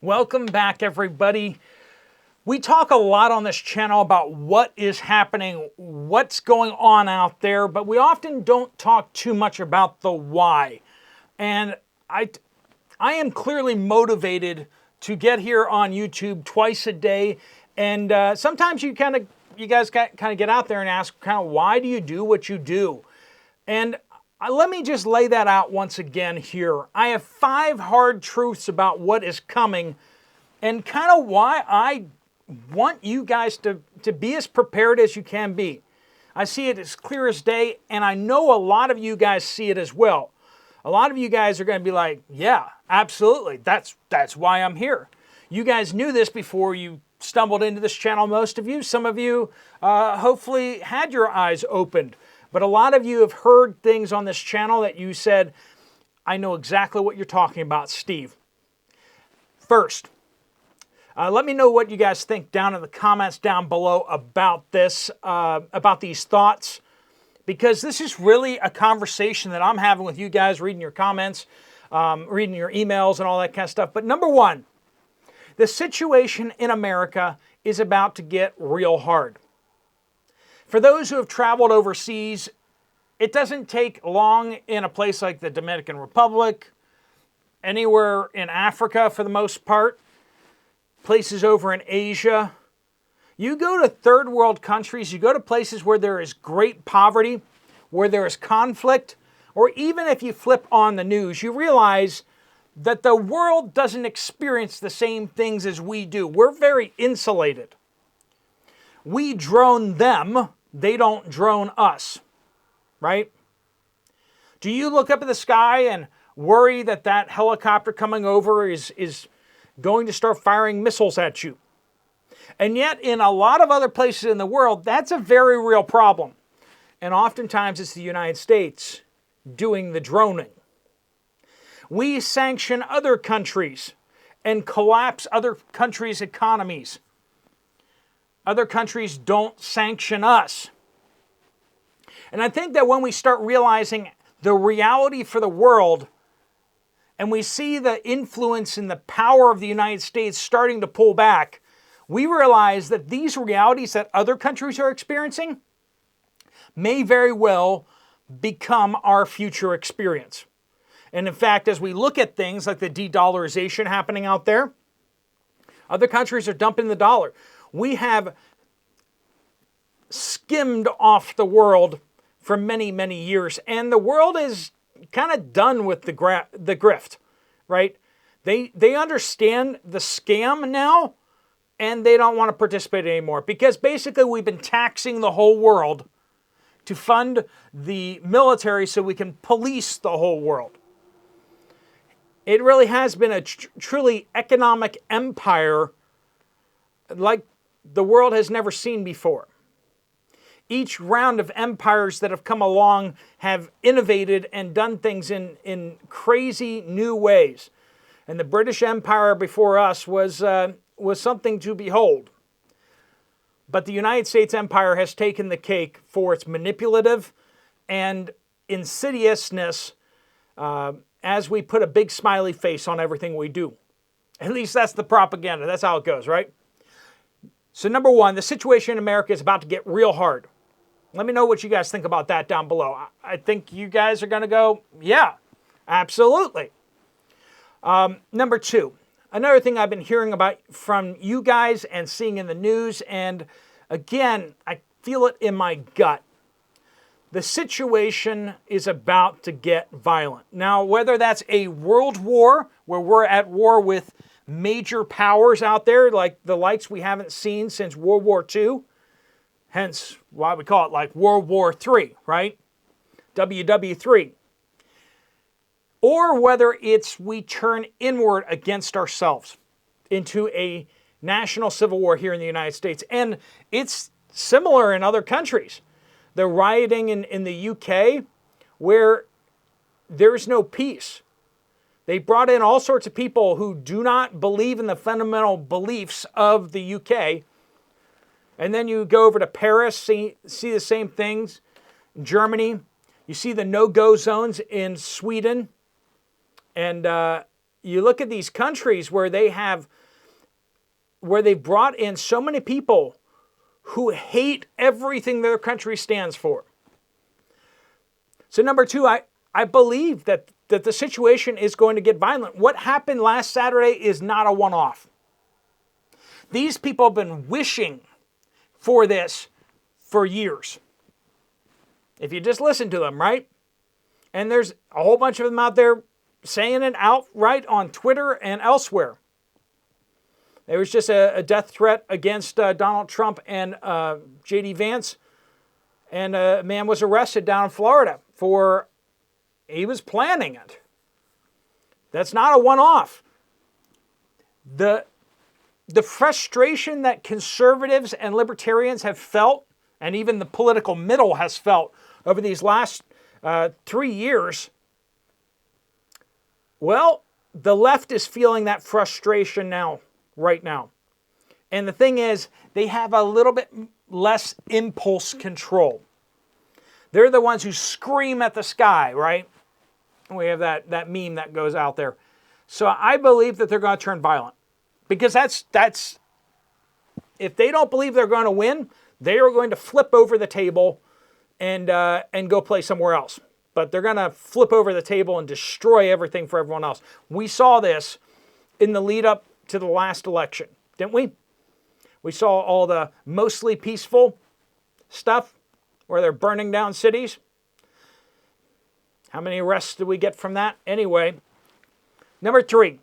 Welcome back, everybody. We talk a lot on this channel about what is happening, what's going on out there, but we often don't talk too much about the why. And I am clearly motivated to get here on YouTube twice a day, and sometimes you guys kind of get out there and ask, why do you do what you do? And let me just lay that out once again here. I have 5 hard truths about what is coming and kind of why I want you guys to be as prepared as you can be. I see it as clear as day, and I know a lot of you guys see it as well. A lot of you guys are going to be like, yeah, absolutely. That's why I'm here. You guys knew this before you stumbled into this channel, most of you. Some of you hopefully had your eyes opened. But a lot of you have heard things on this channel that you said, I know exactly what you're talking about, Steve. First, let me know what you guys think down in the comments down below about this, about these thoughts, because this is really a conversation that I'm having with you guys, reading your comments, reading your emails and all that kind of stuff. But number one, the situation in America is about to get real hard. For those who have traveled overseas, it doesn't take long in a place like the Dominican Republic, anywhere in Africa for the most part, places over in Asia. You go to third world countries, you go to places where there is great poverty, where there is conflict, or even if you flip on the news, you realize that the world doesn't experience the same things as we do. We're very insulated. We drone them. They don't drone us, right? Do you look up at the sky and worry that that helicopter coming over is going to start firing missiles at you? And yet, in a lot of other places in the world, that's a very real problem. And oftentimes, it's the United States doing the droning. We sanction other countries and collapse other countries' economies. Other countries don't sanction us. And I think that when we start realizing the reality for the world, and we see the influence and the power of the United States starting to pull back, we realize that these realities that other countries are experiencing may very well become our future experience. And in fact, as we look at things like the de-dollarization happening out there, other countries are dumping the dollar. We have skimmed off the world for many, many years, and the world is kind of done with the grift, right? They understand the scam now, and they don't want to participate anymore, because basically we've been taxing the whole world to fund the military so we can police the whole world. It really has been a truly economic empire like the world has never seen before. Each round of empires that have come along have innovated and done things in crazy new ways. And the British Empire before us was something to behold. But the United States Empire has taken the cake for its manipulative and insidiousness as we put a big smiley face on everything we do. At least that's the propaganda. That's how it goes, right? So number one, the situation in America is about to get real hard. Let me know what you guys think about that down below. I think you guys are going to go, yeah, absolutely. Number two, another thing I've been hearing about from you guys and seeing in the news, and again, I feel it in my gut. The situation is about to get violent. Now, whether that's a world war, where we're at war with major powers out there, like the likes we haven't seen since World War II, hence why we call it like World War III, right? WW3. Or whether it's we turn inward against ourselves into a national civil war here in the United States. And it's similar in other countries. The rioting in the UK, where there's no peace. They brought in all sorts of people who do not believe in the fundamental beliefs of the UK. And then you go over to Paris, see the same things. In Germany, you see the no-go zones in Sweden. And you look at these countries where they've brought in so many people who hate everything their country stands for. So number two, I believe that the situation is going to get violent. What happened last Saturday is not a one-off. These people have been wishing for this for years. If you just listen to them, right? And there's a whole bunch of them out there saying it outright on Twitter and elsewhere. There was just a death threat against Donald Trump and J.D. Vance. And a man was arrested down in Florida he was planning it. That's not a one-off. The frustration that conservatives and libertarians have felt, and even the political middle has felt over these last 3 years, well, the left is feeling that frustration now, right now. And the thing is, they have a little bit less impulse control. They're the ones who scream at the sky, right? We have that meme that goes out there. So I believe that they're going to turn violent. Because that's if they don't believe they're going to win, they are going to flip over the table and go play somewhere else. But they're going to flip over the table and destroy everything for everyone else. We saw this in the lead up to the last election, didn't we? We saw all the mostly peaceful stuff where they're burning down cities. How many arrests did we get from that? Anyway, number 3.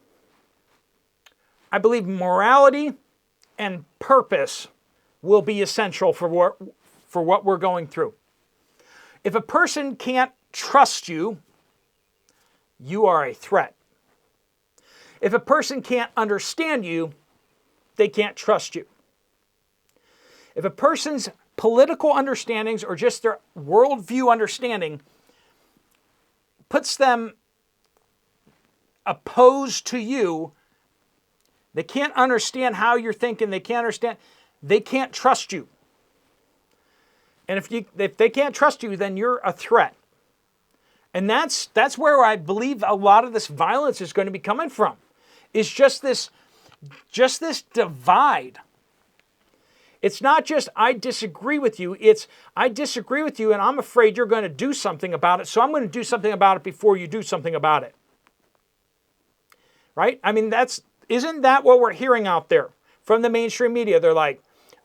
I believe morality and purpose will be essential for what we're going through. If a person can't trust you, you are a threat. If a person can't understand you, they can't trust you. If a person's political understandings or just their worldview understanding puts them opposed to you, they can't understand how you're thinking, they can't trust you. And if they can't trust you, then you're a threat. And that's where I believe a lot of this violence is going to be coming from. Is just this divide. It's not just I disagree with you, it's I disagree with you and I'm afraid you're going to do something about it, so I'm going to do something about it before you do something about it. Right? I mean, isn't that what we're hearing out there from the mainstream media? They're like,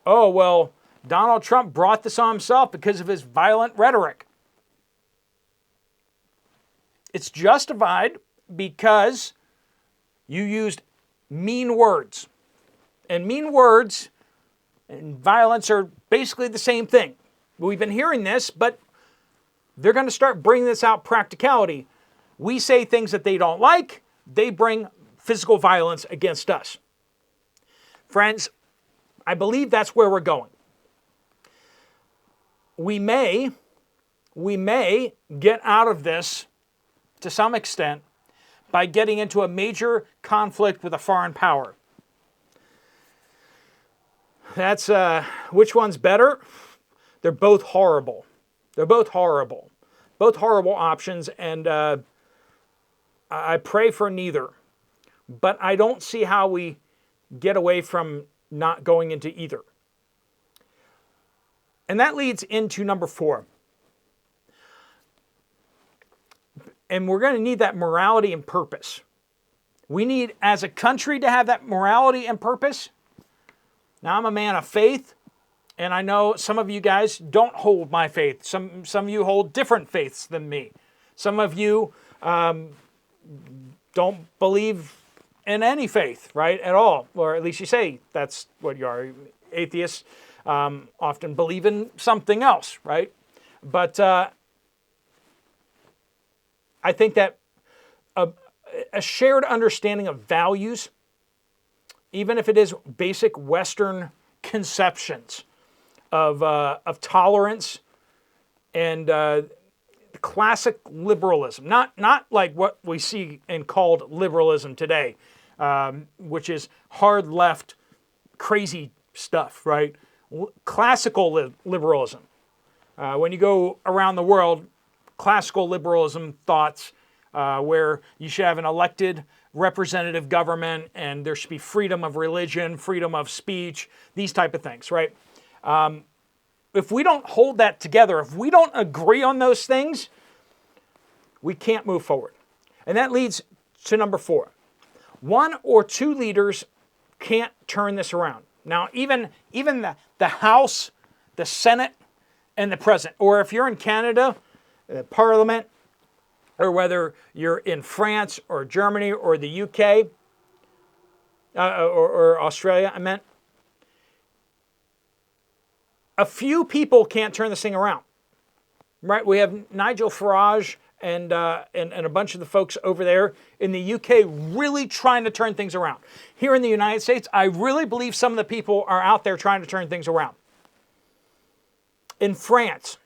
oh, well, Donald Trump brought this on himself because of his violent rhetoric. It's justified because you used mean words. And mean words and violence are basically the same thing. We've been hearing this, but they're going to start bringing this out practicality. We say things that they don't like. They bring physical violence against us. Friends, I believe that's where we're going. We may get out of this to some extent by getting into a major conflict with a foreign power. That's, which one's better? They're both horrible. They're both horrible. Both horrible options, and I pray for neither. But I don't see how we get away from not going into either. And that leads into number 4. And we're going to need that morality and purpose. We need, as a country, to have that morality and purpose. Now, I'm a man of faith, and I know some of you guys don't hold my faith. Some of you hold different faiths than me. Some of you don't believe in any faith, right, at all. Or at least you say that's what you are. Atheists often believe in something else, right? But I think that a shared understanding of values, even if it is basic Western conceptions of tolerance and classic liberalism, not like what we see and called liberalism today, which is hard left, crazy stuff, right? Classical liberalism. When you go around the world, classical liberalism thoughts where you should have an elected representative government, and there should be freedom of religion, freedom of speech, these type of things, right? If we don't hold that together, if we don't agree on those things, we can't move forward. And that leads to number 4. 1 or 2 leaders can't turn this around. Now, even the House, the Senate, and the President, or if you're in Canada, the Parliament, or whether you're in France or Germany or the UK, or Australia, I meant, a few people can't turn this thing around, right? We have Nigel Farage and a bunch of the folks over there in the UK really trying to turn things around. Here in the United States, I really believe some of the people are out there trying to turn things around. In France,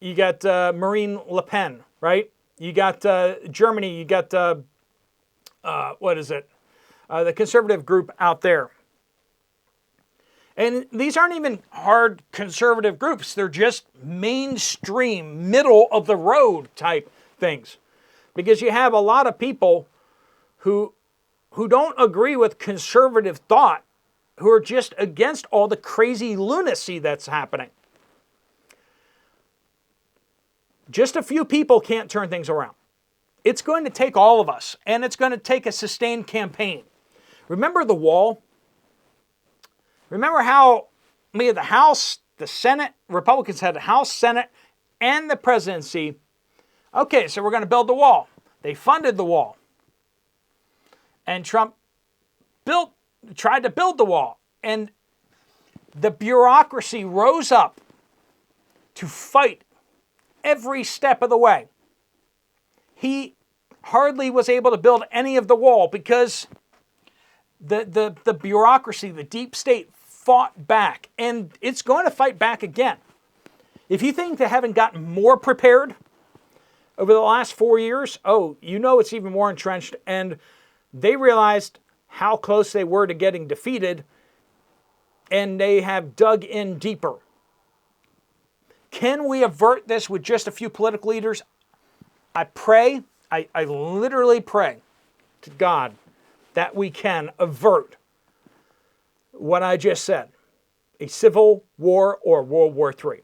you got Marine Le Pen, right? You got Germany, you got, the conservative group out there. And these aren't even hard conservative groups. They're just mainstream, middle of the road type things. Because you have a lot of people who don't agree with conservative thought, who are just against all the crazy lunacy that's happening. Just a few people can't turn things around. It's going to take all of us, and it's going to take a sustained campaign. Remember the wall? Remember how we had the House, the Senate, Republicans had the House, Senate, and the presidency. Okay, so we're going to build the wall. They funded the wall. And Trump tried to build the wall. And the bureaucracy rose up to fight every step of the way. He hardly was able to build any of the wall because the bureaucracy, the deep state, fought back, and it's going to fight back again. If you think they haven't gotten more prepared over the last 4 years, it's even more entrenched, and they realized how close they were to getting defeated, and they have dug in deeper. Can we avert this with just a few political leaders? I pray, I literally pray to God that we can avert what I just said, a civil war or World War III.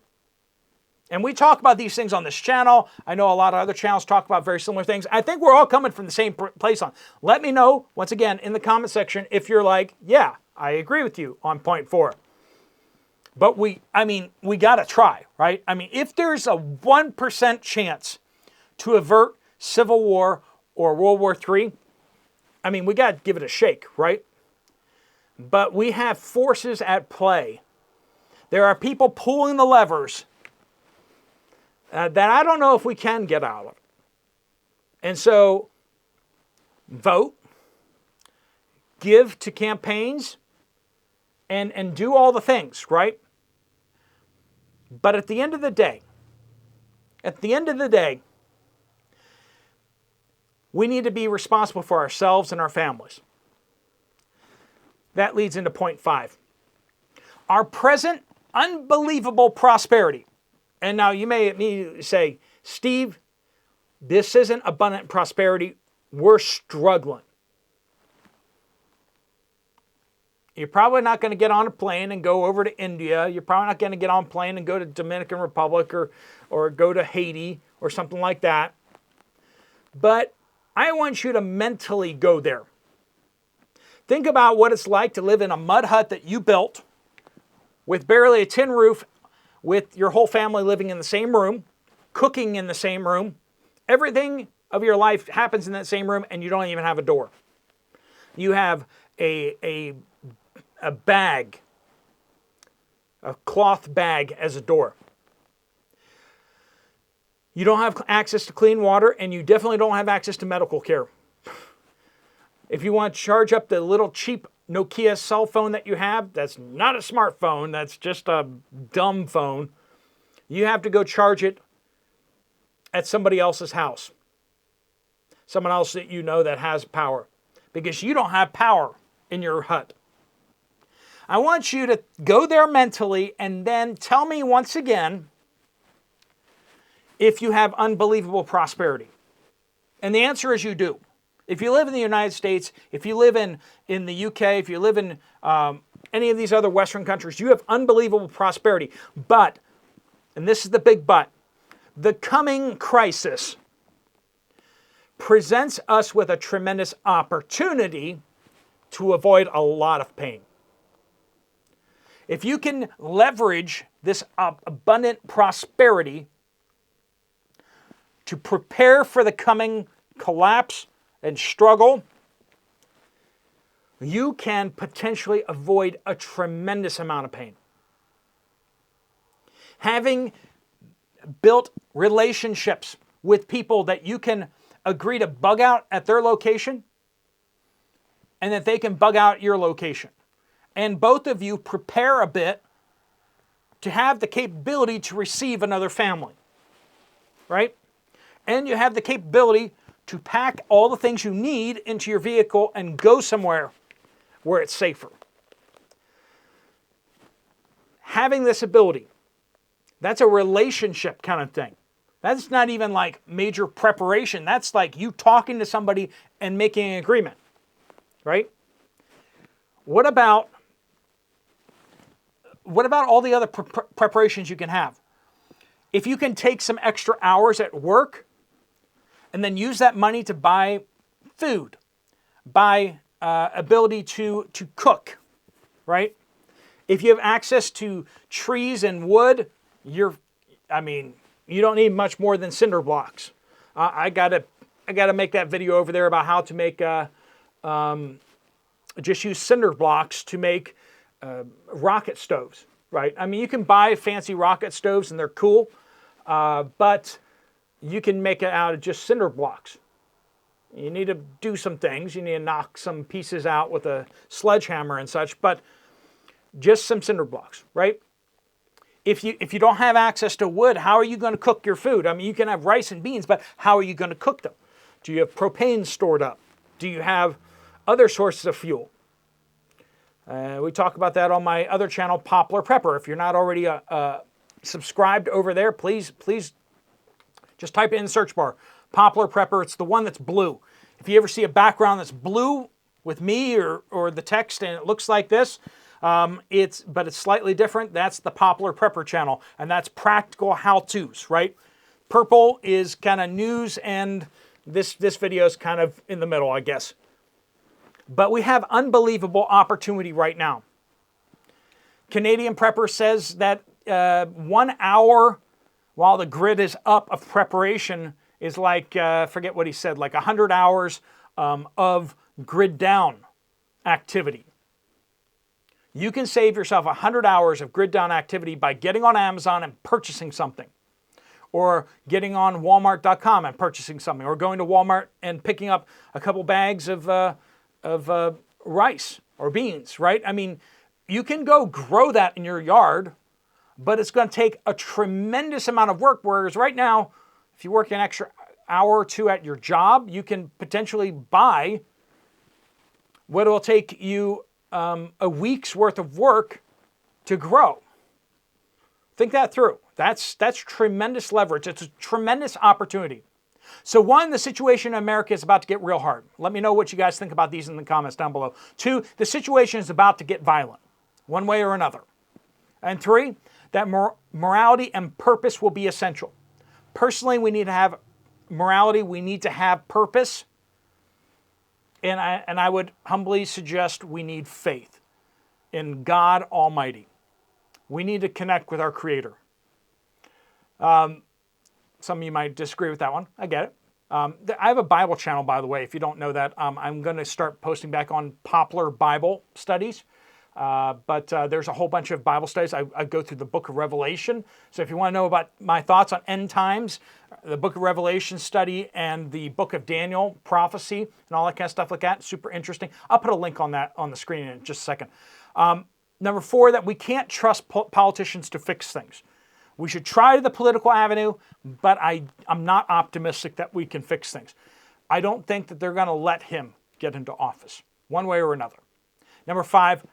And we talk about these things on this channel. I know a lot of other channels talk about very similar things. I think we're all coming from the same place on. Let me know, once again, in the comment section if you're like, yeah, I agree with you on point 4. But we got to try, right? I mean, if there's a 1% chance to avert civil war or World War III, we got to give it a shake, right? But we have forces at play. There are people pulling the levers that I don't know if we can get out of. And so, vote, give to campaigns, and do all the things, right? But at the end of the day, we need to be responsible for ourselves and our families. That leads into point 5. Our present unbelievable prosperity. And now you may immediately say, Steve, this isn't abundant prosperity. We're struggling. You're probably not going to get on a plane and go over to India. You're probably not going to get on a plane and go to Dominican Republic or go to Haiti or something like that. But I want you to mentally go there. Think about what it's like to live in a mud hut that you built with barely a tin roof, with your whole family living in the same room, cooking in the same room. Everything of your life happens in that same room, and you don't even have a door. You have a bag, a cloth bag as a door. You don't have access to clean water, and you definitely don't have access to medical care. If you want to charge up the little cheap Nokia cell phone that you have, that's not a smartphone, that's just a dumb phone. You have to go charge it at somebody else's house. Someone else that you know that has power. Because you don't have power in your hut. I want you to go there mentally and then tell me once again if you have unbelievable prosperity. And the answer is you do. If you live in the United States, if you live in the UK, if you live in any of these other Western countries, you have unbelievable prosperity. But, and this is the big but, the coming crisis presents us with a tremendous opportunity to avoid a lot of pain. If you can leverage this abundant prosperity to prepare for the coming collapse and struggle, you can potentially avoid a tremendous amount of pain. Having built relationships with people that you can agree to bug out at their location and that they can bug out at your location. And both of you prepare a bit to have the capability to receive another family, right? And you have the capability to pack all the things you need into your vehicle and go somewhere where it's safer. Having this ability, that's a relationship kind of thing. That's not even like major preparation. That's like you talking to somebody and making an agreement, right? What about all the other preparations you can have? If you can take some extra hours at work and then use that money to buy food, buy ability to cook, right? If you have access to trees and wood, you don't need much more than cinder blocks. I gotta make that video over there about how to make just use cinder blocks to make rocket stoves, right? I mean, you can buy fancy rocket stoves and they're cool, but you can make it out of just cinder blocks. You need to do some things. You need to knock some pieces out with a sledgehammer and such, but just some cinder blocks, right? If you don't have access to wood, how are you going to cook your food? I mean, you can have rice and beans, but how are you going to cook them? Do you have propane stored up? Do you have other sources of fuel? We talk about that on my other channel, Poplar Prepper. If you're not already subscribed over there, please just type it in the search bar. Poplar Prepper. It's the one that's blue. If you ever see a background that's blue with me or the text and it looks like this, it's slightly different. That's the Poplar Prepper channel, and that's practical how-tos, right? Purple is kind of news, and this video is kind of in the middle, I guess. But we have unbelievable opportunity right now. Canadian Prepper says that 1 hour while the grid is up of preparation is like, forget what he said, like 100 hours of grid down activity. You can save yourself 100 hours of grid down activity by getting on Amazon and purchasing something, or getting on Walmart.com and purchasing something, or going to Walmart and picking up a couple bags of rice or beans, right? I mean, you can go grow that in your yard, but it's going to take a tremendous amount of work, whereas right now, if you work an extra hour or two at your job, you can potentially buy what will take you a week's worth of work to grow. Think that through. That's tremendous leverage. It's a tremendous opportunity. So 1, the situation in America is about to get real hard. Let me know what you guys think about these in the comments down below. 2, the situation is about to get violent, one way or another. And 3, that morality and purpose will be essential. Personally, we need to have morality. We need to have purpose. And I would humbly suggest we need faith in God Almighty. We need to connect with our Creator. Some of you might disagree with that one. I get it. I have a Bible channel, by the way, if you don't know that. I'm going to start posting back on Poplar Bible studies. But there's a whole bunch of Bible studies. I go through the book of Revelation. So if you want to know about my thoughts on end times, the book of Revelation study and the book of Daniel, prophecy, and all that kind of stuff like that, super interesting. I'll put a link on that on the screen in just a second. Number 4, that we can't trust politicians to fix things. We should try the political avenue, but I'm not optimistic that we can fix things. I don't think that they're going to let him get into office, one way or another. Number 5,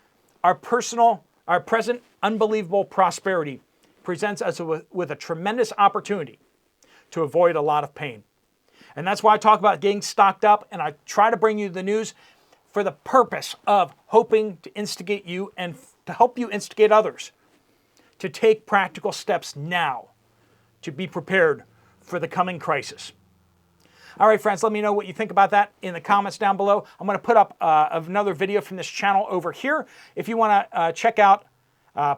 our present unbelievable prosperity presents us with a tremendous opportunity to avoid a lot of pain. And that's why I talk about getting stocked up, and I try to bring you the news for the purpose of hoping to instigate you and to help you instigate others to take practical steps now to be prepared for the coming crisis. All right, friends, let me know what you think about that in the comments down below. I'm going to put up another video from this channel over here. If you want to check out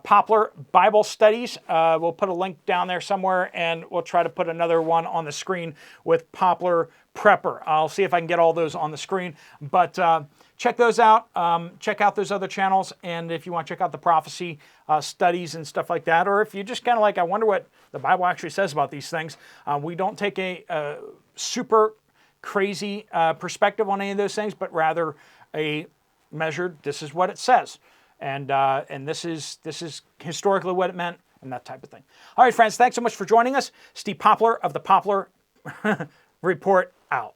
Poplar Bible Studies, we'll put a link down there somewhere, and we'll try to put another one on the screen with Poplar Prepper. I'll see if I can get all those on the screen, but check those out. Check out those other channels, and if you want to check out the prophecy studies and stuff like that, or if you just kind of like, I wonder what the Bible actually says about these things. We don't take a super crazy perspective on any of those things, but rather a measured, this is what it says. And this is historically what it meant, and that type of thing. All right, friends, thanks so much for joining us. Steve Poplar of the Poplar Report out.